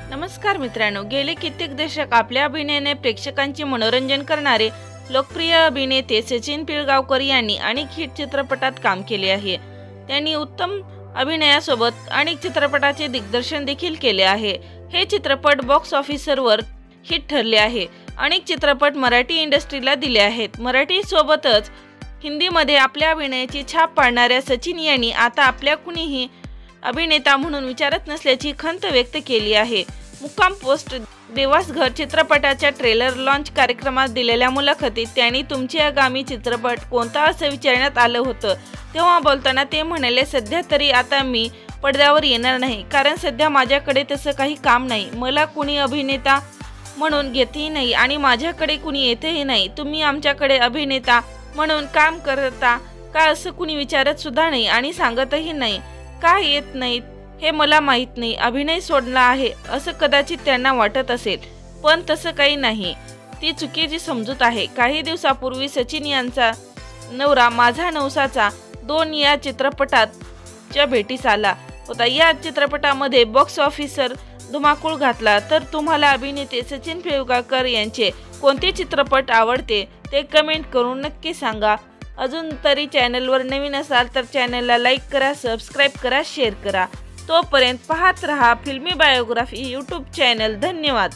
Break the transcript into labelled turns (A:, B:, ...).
A: नमस्कार मित्रांनो, गेले कित्येक दशक आपल्या अभिनयाने प्रेक्षकांचे मनोरंजन करणारे लोकप्रिय अभिनेते सचिन पिळगावकर यांनी अनेक हिट चित्रपटात काम केले आहे। त्यांनी उत्तम अभिनयासोबत अनेक चित्रपटाचे दिग्दर्शन देखील केले आहे। हे चित्रपट बॉक्स ऑफिसवर हिट ठरले आहे। अनेक चित्रपट मराठी इंडस्ट्रीला दिले आहेत। मराठी सोबतच हिंदीमध्ये आपल्या अभिनयाची छाप पाडणाऱ्या सचिन यांनी आता आपल्या कुणीही अभिनेता म्हणून विचारत नसल्याची खंत व्यक्त केली आहे। मुक्काम पोस्ट देवास घर चित्रपटाच्या ट्रेलर लॉन्च कार्यक्रमात दिलेल्या मुलाखतीत त्यांनी तुमचे आगामी चित्रपट कोणता असं विचारण्यात आलं होतं। तेव्हा बोलताना ते म्हणाले, सध्या तरी आता मी पडद्यावर येणार नाही, कारण सध्या माझ्याकडे तसं काही काम नाही। मला कुणी अभिनेता म्हणून घेतही नाही आणि माझ्याकडे कुणी येतही नाही। तुम्ही आमच्याकडे अभिनेता म्हणून काम करता का असं कुणी विचारत सुद्धा नाही आणि सांगतही नाही। का येत नाहीत हे मला माहीत नाही। अभिनय सोडला आहे असं कदाचित त्यांना वाटत असेल, पण तसं काही नाही। ती चुकीची समजूत आहे। काही दिवसापूर्वी सचिन यांचा नवरा माझा नवसाचा 2 या चित्रपटाच्या भेटीस आला होता। या चित्रपटामध्ये बॉक्स ऑफिसवर धुमाकूळ घातला। तर तुम्हाला अभिनेते सचिन पिळगावकर यांचे कोणते चित्रपट आवडते ते कमेंट करून नक्की सांगा। अजून तरी चॅनलवर नवीन असाल तर चॅनलला लाईक करा, सबस्क्राईब करा, शेअर करा। तोपर्यंत पाहत रहा फिल्मी बायोग्राफी यूट्यूब चॅनल। धन्यवाद।